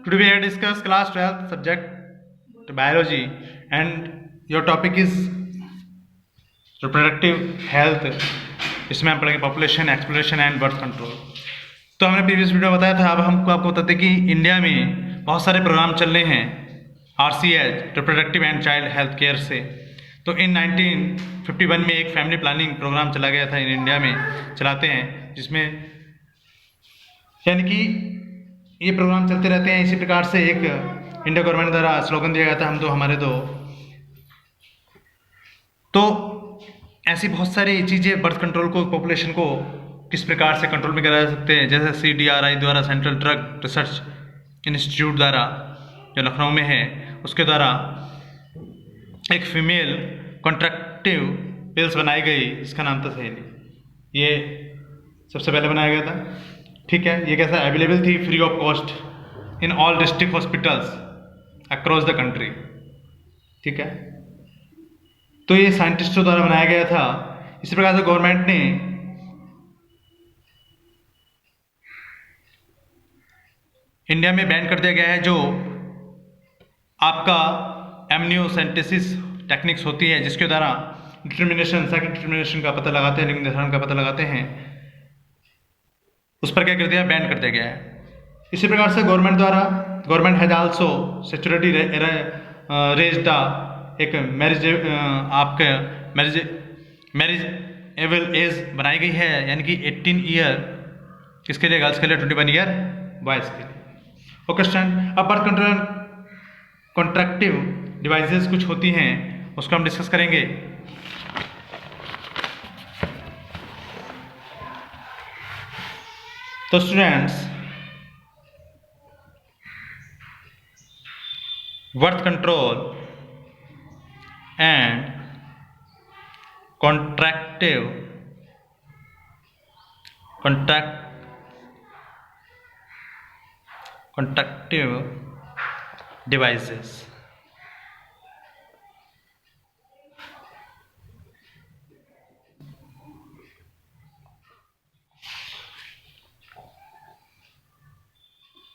Today we have discussed class 12th subject biology and your topic is reproductive health. इसमें हम पढ़ेंगे population exploration and birth control. तो हमने previous video में बताया था, अब हमको आपको बताते कि इंडिया में बहुत सारे प्रोग्राम चल रहे हैं RCH reproductive and child health care से। तो इन 1951 में एक फैमिली प्लानिंग प्रोग्राम चला गया था, इन इंडिया में चलाते हैं, जिसमें यानी कि ये प्रोग्राम चलते रहते हैं। इसी प्रकार से एक इंडिया गवर्नमेंट द्वारा स्लोगन दिया गया था, हम दो हमारे दो। तो ऐसी बहुत सारी चीज़ें बर्थ कंट्रोल को, पॉपुलेशन को किस प्रकार से कंट्रोल में करा जा सकते हैं, जैसे CDRI द्वारा, सेंट्रल ड्रग रिसर्च इंस्टीट्यूट द्वारा जो लखनऊ में है, उसके द्वारा एक फीमेल कॉन्ट्रैक्टिव पिल्स बनाई गई, इसका नाम था सहेली। ये सबसे पहले बनाया गया था, ठीक है। ये कैसा अवेलेबल थी free of cost in all district hospitals across the country, ठीक है। तो ये साइंटिस्टों द्वारा बनाया गया था। इसी प्रकार से गवर्नमेंट ने इंडिया में बैन कर दिया गया है जो आपका एमनियोसेंटेसिस टेक्निक्स होती है, जिसके द्वारा डिटर्मिनेशन, सेक्स डिटर्मिनेशन का पता लगाते हैं, लिंग निर्धारण का पता लगाते हैं, उस पर क्या कर दिया, बैन कर दिया गया है। इसी प्रकार से गवर्नमेंट हैज आल्सो सेचुरिटी रेज्ड एक मैरिज आपके मैरिज एबल एज बनाई गई है, यानी कि 18 ईयर किसके लिए, गर्ल्स के लिए, 21 ईयर बॉयज़ के लिए। ओके स्टूडेंट, अब बर्थ कंट्रोल कॉन्ट्रैक्टिव डिवाइसेस कुछ होती हैं, उसको हम डिस्कस करेंगे। तो students, birth control and कॉन्ट्रैक्टिव devices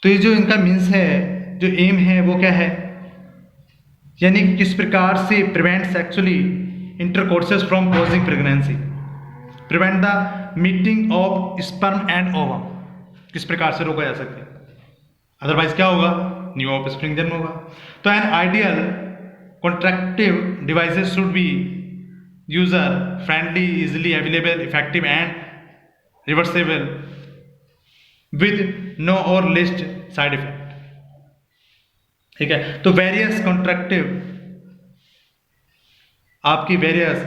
तो ये जो इनका मीन्स है, जो एम है, वो क्या है, यानी किस प्रकार से prevent sexually intercourses from causing pregnancy, prevent the meeting of sperm and ovum, किस प्रकार से रोका जा सकता है, अदरवाइज क्या होगा, न्यू ऑफ स्प्रिंग जन्म होगा। तो an ideal contractive devices should be user friendly, easily available, effective and reversible with no or least side effect, ठीक है। तो वेरियस कॉन्ट्रैक्टिव, आपकी वेरियस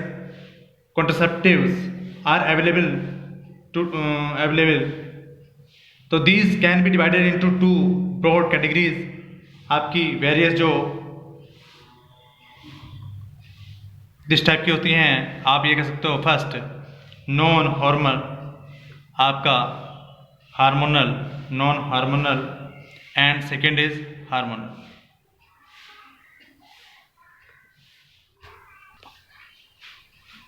कॉन्ट्रासेप्टिव्स आर अवेलेबल। तो these can be divided into 2 broad categories. आपकी various जो जिस type की होती हैं, आप ये कह सकते हो, फर्स्ट नॉन हार्मोनल, आपका hormonal, non hormonal, and second is hormonal.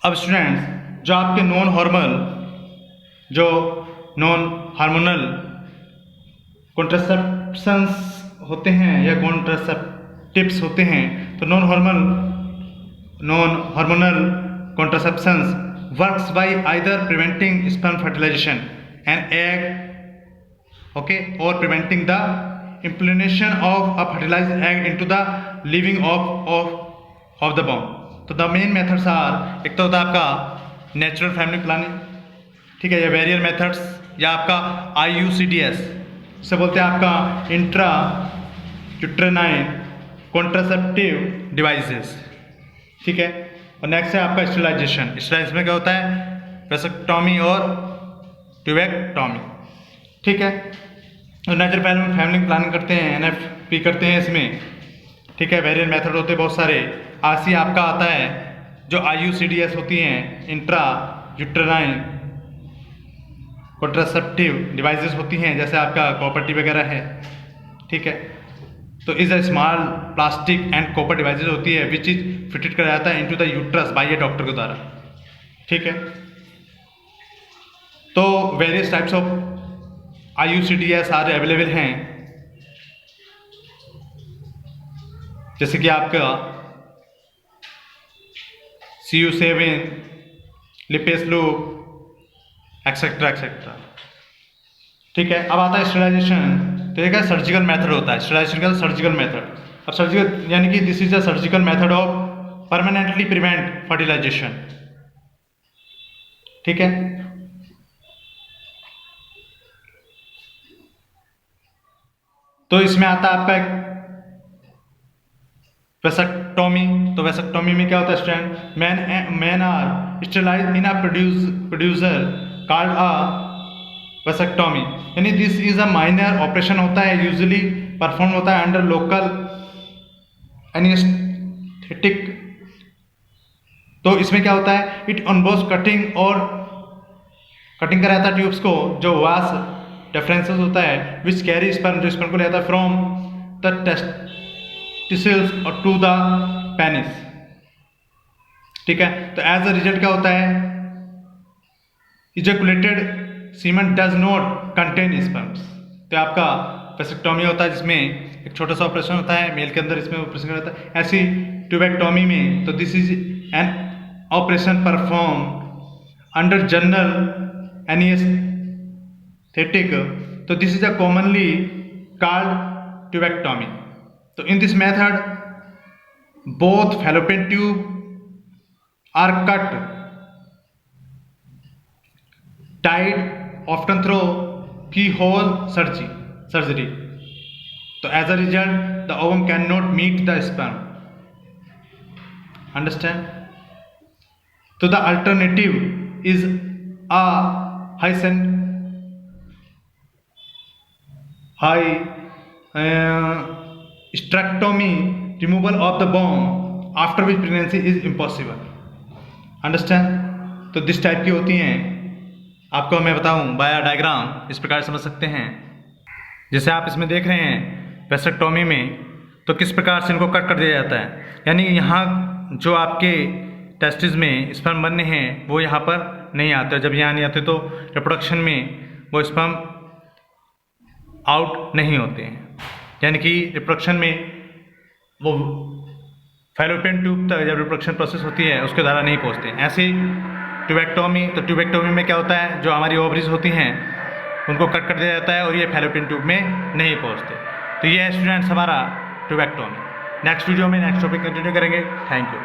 अब स्टूडेंट्स, जो आपके नॉन हार्मोनल कॉन्ट्रासेप्शंस होते हैं या कॉन्ट्रासेप्टिव्स होते हैं, तो non hormonal contraceptions works by either preventing sperm fertilization and egg, okay, और preventing the implantation of a fertilized egg into the living of the bone। तो द मेन मेथड्स आर, एक तो होता है आपका नेचुरल फैमिली प्लानिंग, ठीक है, या वेरियर मेथड्स, या आपका IUCDS से बोलते हैं आपका इंट्रा यूट्राइन कॉन्ट्रासेप्टिव डिवाइसेस, ठीक है। और नेक्स्ट है आपका स्टेरिलाइजेशन। स्टेरिलाइजेशन में क्या होता है, वेसेक्टॉमी और ट्यूबेक्टॉमी, ठीक है। नेचुरल फैमिली प्लानिंग करते हैं, NFP करते हैं इसमें, ठीक है। वेरियर मेथड होते हैं बहुत सारे। RC आपका आता है, जो IUCDS होती हैं, इंट्रा यूट्राइन कॉन्ट्रासेप्टिव डिवाइसेस होती हैं, जैसे आपका कॉपर टी वगैरह है, ठीक है। तो is a small plastic and copper devices होती है विच इज फिटेड कराया जाता है into the uterus by a doctor के द्वारा, ठीक है। तो various types of IUCDS are available हैं जैसे कि आपका CU7, lipase loop etcetera etcetera. ठीक है, अब आता है स्टेरिलाइजेशन। तो एक है सर्जिकल मेथड होता है, स्टेरिलाइजेशन का सर्जिकल मेथड। अब सर्जिकल यानी कि this is a surgical method of permanently prevent fertilisation. ठीक है, तो इसमें आता है आपका वेसेक्टोमी। तो वेसेक्टोमी में क्या होता है student, man are sterilize in a producer called a vasectomy. यानी this is a minor operation होता है, यूजुअली परफॉर्म होता है अंडर लोकल एनेस्थेटिक। तो इसमें क्या होता है, इट इन्वॉल्व्स कटिंग और कटिंग का रहता है ट्यूब्स को, जो वास डिफरेंसेस होता है विच कैरी स्पर्म, जो स्पर्म को लेता है फ्रॉम द टेस्टिसल्स और टू द पेनिस। ठीक है, तो एज अ रिजल्ट क्या होता है, ejaculated cement does not contain sperms. तो आपका वेसेक्टोमी होता है जिसमें एक छोटा सा ऑपरेशन होता है, मेल के अंदर इसमें ऑपरेशन होता है। ऐसी ट्यूबेक्टोमी में तो this is an operation perform under general anaesthetic. तो this is a commonly called tubectomy. तो in this method both fallopian tube are cut tied often through keyhole surgery. So as a result, the ovum cannot meet the sperm. Understand? So the alternative is a hysterectomy, removal of the bone, after which pregnancy is impossible. Understand? तो this type की होती हैं। आपको मैं बताऊं बाया diagram इस प्रकार समझ सकते हैं, जैसे आप इसमें देख रहे हैं वेसेक्टोमी में, तो किस प्रकार से इनको कट कर दिया जाता है। यानी यहाँ जो आपके टेस्टिस में स्पर्म बनने हैं वो यहाँ पर नहीं आते। जब यहाँ नहीं आते तो रिप्रोडक्शन में वो स्पर्म आउट नहीं होते हैं, यानी कि रिप्रोडक्शन में वो फैलोपियन ट्यूब तक जब रिप्रोडक्शन प्रोसेस होती है उसके द्वारा नहीं पहुँचते। ऐसे ट्यूबेक्टोमी, तो ट्यूबेक्टोमी में क्या होता है, जो हमारी ओवरीज होती हैं उनको कट कर दिया जाता है और ये फैलोपियन ट्यूब में नहीं पहुंचते। तो ये है स्टूडेंट्स हमारा ट्यूबेक्टोमी। नेक्स्ट वीडियो में नेक्स्ट टॉपिक कंटिन्यू करेंगे। Thank you.